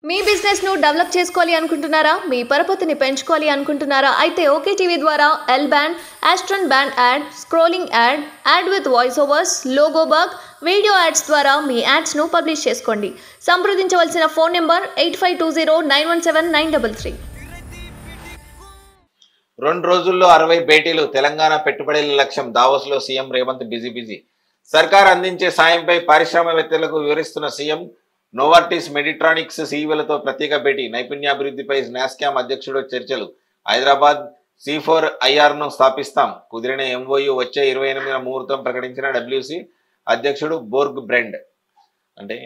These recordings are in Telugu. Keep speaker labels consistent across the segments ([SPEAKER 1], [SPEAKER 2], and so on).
[SPEAKER 1] మీ బిజినెస్ ను డెవలప్ చేసుకోవాలి అనుకుంటున్నారా? మీ పరపతిని పెంచుకోవాలి అనుకుంటున్నారా? అయితే ఓకే టీవీ ద్వారా L band, Aston band ad, scrolling ad, ad with voice overs, logo bug, video ads ద్వారా మీ యాడ్స్ ను పబ్లిష్ చేసుకోండి. సంప్రదించవలసిన ఫోన్ నెంబర్ 8520917933.
[SPEAKER 2] 2 రోజుల్లో 60 భేటీలు. తెలంగాణ పెట్టుబడుల లక్ష్యం. దావోస్లో సీఎం రేవంత్ బిజీ. సర్కార్ అందించే సాయంపై పారిశ్రామికవేత్తలకు వివరిస్తున్న సీఎం. నోవార్టిస్ మెడిట్రానిక్స్ సీఈఓలతో ప్రత్యేక భేటీ. నైపుణ్యాభివృద్ధిపై నాస్కామ్ అధ్యక్షుడు చర్చలు. హైదరాబాద్ C4IR ను స్థాపిస్తాం. కుదిరిన MOU. వచ్చే 28న ముహూర్తం ప్రకటించిన WC అధ్యక్షుడు బోర్గ్ బ్రెండ్. అంటే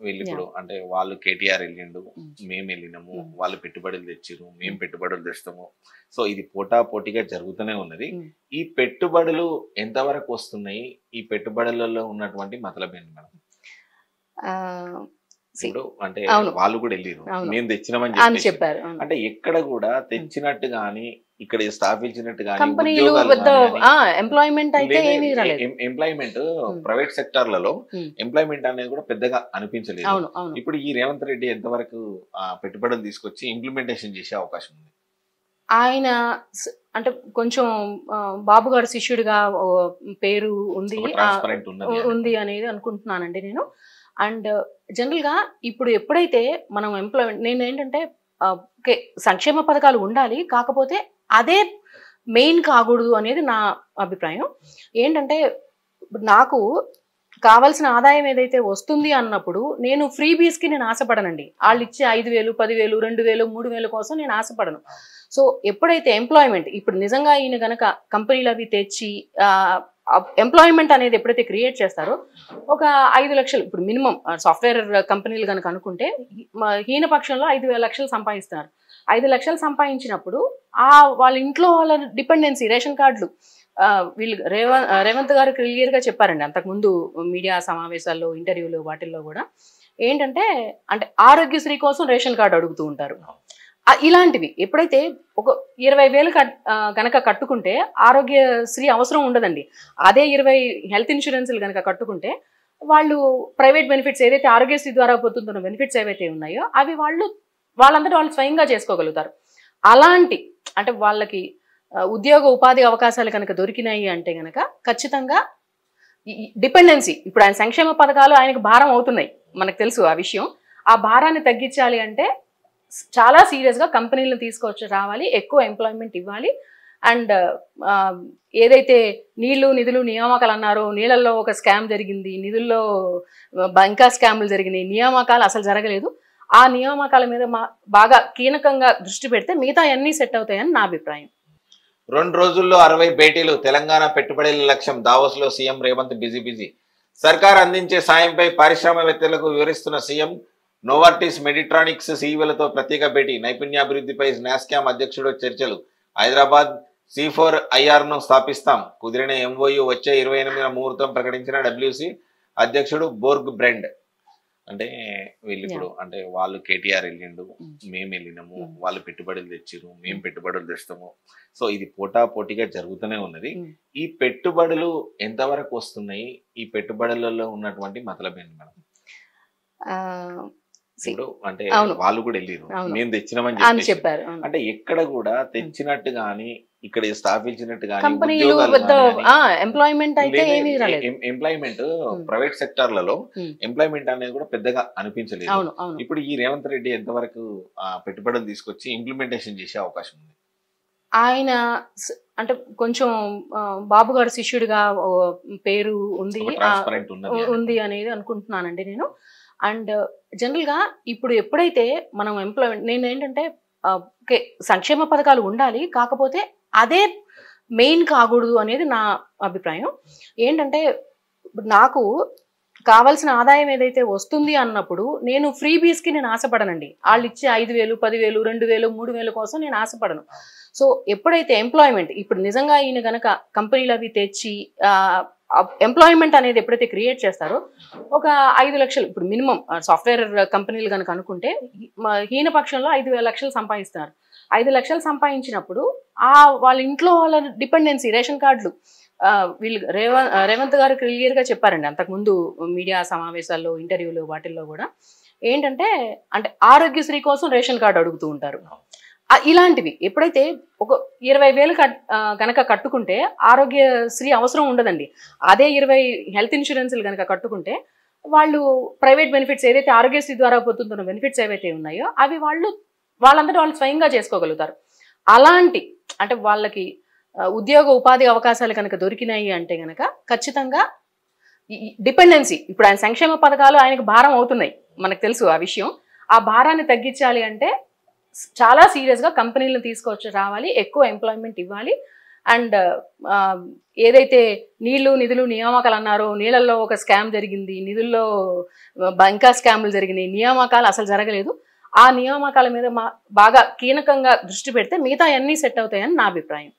[SPEAKER 2] వీళ్ళు ఇప్పుడు అంటే వాళ్ళు KTR వెళ్ళిండు, మేము వెళ్ళినాము, వాళ్ళు పెట్టుబడులు తెచ్చిరు, మేము పెట్టుబడులు తెస్తాము. సో ఇది పోటాపోటీగా జరుగుతూనే ఉన్నది. ఈ పెట్టుబడులు ఎంతవరకు వస్తున్నాయి? ఈ పెట్టుబడులలో ఉన్నటువంటి మతలబ్ ఏంటి మేడం? ఇప్పుడు అంటే వాళ్ళు కూడా వెళ్ళిరు, మేము తెచ్చినామని చెప్పారు. అంటే ఎక్కడ కూడా తెచ్చినట్టు గానీ, ఇక్కడ స్థాపించినట్టు గానీ,
[SPEAKER 3] ఎంప్లాయ్మెంట్
[SPEAKER 2] ప్రైవేట్ సెక్టార్లలో ఎంప్లాయ్మెంట్ అనేది కూడా పెద్దగా అనిపించలేదు. ఇప్పుడు ఈ రేవంత్ రెడ్డి ఎంతవరకు పెట్టుబడులు తీసుకొచ్చి ఇంప్లిమెంటేషన్ చేసే అవకాశం ఉంది?
[SPEAKER 3] ఆయన అంటే కొంచెం బాబు గారు శిష్యుడిగా పేరు ఉంది అనేది అనుకుంటున్నానండి నేను. అండ్ జనరల్గా ఇప్పుడు ఎప్పుడైతే మనం ఎంప్లాయ్మెంట్, నేను ఏంటంటే ఓకే సంక్షేమ పథకాలు ఉండాలి, కాకపోతే అదే మెయిన్ కాకూడదు అనేది నా అభిప్రాయం. ఏంటంటే నాకు కావాల్సిన ఆదాయం ఏదైతే వస్తుంది అన్నప్పుడు నేను ఫ్రీబీస్కి నేను ఆశపడనండి. వాళ్ళు ఇచ్చే 5,000, 10,000, 2,000, 3,000 కోసం నేను ఆశపడను. సో ఎప్పుడైతే ఎంప్లాయ్మెంట్, ఇప్పుడు నిజంగా ఈయన కనుక కంపెనీలు అవి తెచ్చి ఎంప్లాయ్మెంట్ అనేది ఎప్పుడైతే క్రియేట్ చేస్తారో, ఒక 5 లక్షలు ఇప్పుడు మినిమం సాఫ్ట్వేర్ కంపెనీలు కనుక అనుకుంటే హీన పక్షంలో 5,000 లక్షలు సంపాదిస్తున్నారు. 5 లక్షలు సంపాదించినప్పుడు వాళ్ళ ఇంట్లో వాళ్ళ డిపెండెన్సీ రేషన్ కార్డులు, వీళ్ళు రేవంత్ గారు క్లియర్గా చెప్పారండి అంతకుముందు మీడియా సమావేశాల్లో, ఇంటర్వ్యూలు వాటిల్లో కూడా. ఏంటంటే అంటే ఆరోగ్యశ్రీ కోసం రేషన్ కార్డు అడుగుతూ ఉంటారు. ఇలాంటివి ఎప్పుడైతే ఒక 20,000 కనుక కట్టుకుంటే ఆరోగ్యశ్రీ అవసరం ఉండదండి. అదే 20 హెల్త్ ఇన్సూరెన్స్లు కనుక కట్టుకుంటే వాళ్ళు ప్రైవేట్ బెనిఫిట్స్ ఏదైతే ఆరోగ్యశ్రీ ద్వారా పొందుతున్న బెనిఫిట్స్ ఏవైతే ఉన్నాయో అవి వాళ్ళందరూ వాళ్ళు స్వయంగా చేసుకోగలుగుతారు. అలాంటి అంటే వాళ్ళకి ఉద్యోగ ఉపాధి అవకాశాలు కనుక దొరికినాయి అంటే కనుక ఖచ్చితంగా డిపెండెన్సీ, ఇప్పుడు ఆయన సంక్షేమ పథకాలు ఆయనకు భారం అవుతున్నాయి, మనకు తెలుసు ఆ విషయం. ఆ భారాన్ని తగ్గించాలి అంటే చాలా సీరియస్గా కంపెనీలను తీసుకొచ్చి రావాలి, ఎక్కువ ఎంప్లాయ్మెంట్ ఇవ్వాలి. అండ్ ఏదైతే నీళ్లు నిధులు నియామకాలు అన్నారో, నీళ్ళల్లో ఒక స్కామ్ జరిగింది, నిధుల్లో ఇంకా స్కామ్లు జరిగినాయి, నియామకాలు అసలు జరగలేదు. ఆ నియామకాల మీద బాగా కీలకంగా దృష్టి పెడితే మిగతా అన్నీ సెట్ అవుతాయని నా అభిప్రాయం.
[SPEAKER 2] 2 రోజుల్లో 60 భేటీలు. తెలంగాణ పెట్టుబడుల లక్ష్యం. దావోస్లో సీఎం రేవంత్ బిజీ. సర్కార్ అందించే సాయంపై పారిశ్రామికవేత్తలకు వివరిస్తున్న సీఎం. నోవార్టిస్ మెడిట్రానిక్స్ సీఈఓలతో ప్రత్యేక భేటీ. నైపుణ్యాభివృద్ధిపై నాస్కామ్ అధ్యక్షుడు చర్చలు. హైదరాబాద్ C4IR ను స్థాపిస్తాం. కుదిరిన MOU. వచ్చే 28న ముహూర్తం ప్రకటించిన WC అధ్యక్షుడు బోర్గ్ బ్రెండ్. అంటే వీళ్ళు ఇప్పుడు అంటే వాళ్ళు KTR వెళ్ళిండు, మేము వెళ్ళినాము, వాళ్ళు పెట్టుబడులు తెచ్చిరు, మేము పెట్టుబడులు తెస్తాము. సో ఇది పోటాపోటీగా జరుగుతూనే ఉన్నది. ఈ పెట్టుబడులు ఎంతవరకు వస్తున్నాయి? ఈ పెట్టుబడులలో ఉన్నటువంటి మతలబ్ ఏంటి మేడం? ఇప్పుడు అంటే వాళ్ళు కూడా వెళ్ళిరు, మేము తెచ్చినామని చెప్పారు. అంటే ఎక్కడ కూడా తెచ్చినట్టు గానీ, ఇక్కడ స్థాపించినట్టు గానీ,
[SPEAKER 3] ఎంప్లాయ్మెంట్
[SPEAKER 2] ప్రైవేట్ సెక్టార్లలో ఎంప్లాయ్మెంట్ అనేది కూడా పెద్దగా అనిపించలేదు. ఇప్పుడు ఈ రేవంత్ రెడ్డి ఎంతవరకు పెట్టుబడులు తీసుకొచ్చి ఇంప్లిమెంటేషన్ చేసే అవకాశం ఉంది?
[SPEAKER 3] ఆయన అంటే కొంచెం బాబు గారు శిష్యుడిగా పేరు ఉంది అనేది అనుకుంటున్నానండి నేను. అండ్ జనరల్గా ఇప్పుడు ఎప్పుడైతే మనం ఎంప్లాయ్మెంట్, నేను ఏంటంటే ఓకే సంక్షేమ పథకాలు ఉండాలి, కాకపోతే అదే మెయిన్ కాకూడదు అనేది నా అభిప్రాయం. ఏంటంటే నాకు కావాల్సిన ఆదాయం ఏదైతే వస్తుంది అన్నప్పుడు నేను ఫ్రీబీస్కి నేను ఆశపడనండి. వాళ్ళు ఇచ్చే 5,000, 10,000, 2,000, 3,000 కోసం నేను ఆశపడను. సో ఎప్పుడైతే ఎంప్లాయ్మెంట్, ఇప్పుడు నిజంగా ఈయన కనుక కంపెనీలు అవి తెచ్చి ఎంప్లాయ్మెంట్ అనేది ఎప్పుడైతే క్రియేట్ చేస్తారో, ఒక 5 లక్షలు ఇప్పుడు మినిమం సాఫ్ట్వేర్ కంపెనీలు కనుక అనుకుంటే హీన పక్షంలో 5,000 లక్షలు సంపాదిస్తున్నారు. 5 లక్షలు సంపాదించినప్పుడు వాళ్ళ ఇంట్లో వాళ్ళ డిపెండెన్సీ రేషన్ కార్డులు, వీళ్ళు రేవంత్ గారు క్లియర్గా చెప్పారండి అంతకుముందు మీడియా సమావేశాల్లో, ఇంటర్వ్యూలు వాటిల్లో కూడా. ఏంటంటే అంటే ఆరోగ్యశ్రీ కోసం రేషన్ కార్డు అడుగుతూ ఉంటారు. ఇలాంటివి ఎప్పుడైతే ఒక 20,000 కనుక కట్టుకుంటే ఆరోగ్యశ్రీ అవసరం ఉండదండి. అదే 20 హెల్త్ ఇన్సూరెన్స్లు కనుక కట్టుకుంటే వాళ్ళు ప్రైవేట్ బెనిఫిట్స్ ఏదైతే ఆరోగ్యశ్రీ ద్వారా పొందుతున్న బెనిఫిట్స్ ఏవైతే ఉన్నాయో అవి వాళ్ళంతటా వాళ్ళు స్వయంగా చేసుకోగలుగుతారు. అలాంటి అంటే వాళ్ళకి ఉద్యోగ ఉపాధి అవకాశాలు కనుక దొరికినాయి అంటే కనుక ఖచ్చితంగా డిపెండెన్సీ, ఇప్పుడు ఆయన సంక్షేమ పథకాలు ఆయనకు భారం అవుతున్నాయి, మనకు తెలుసు ఆ విషయం. ఆ భారాన్ని తగ్గించాలి అంటే చాలా సీరియస్గా కంపెనీలను తీసుకొచ్చి రావాలి, ఎక్కువ ఎంప్లాయ్మెంట్ ఇవ్వాలి. అండ్ ఏదైతే నీళ్లు నిధులు నియామకాలు అన్నారో, నీళ్ళల్లో ఒక స్కామ్ జరిగింది, నిధుల్లో ఇంకా స్కామ్లు జరిగినాయి, నియామకాలు అసలు జరగలేదు. ఆ నియామకాల మీద బాగా కీలకంగా దృష్టి పెడితే మిగతా అన్నీ సెట్ అవుతాయని నా అభిప్రాయం.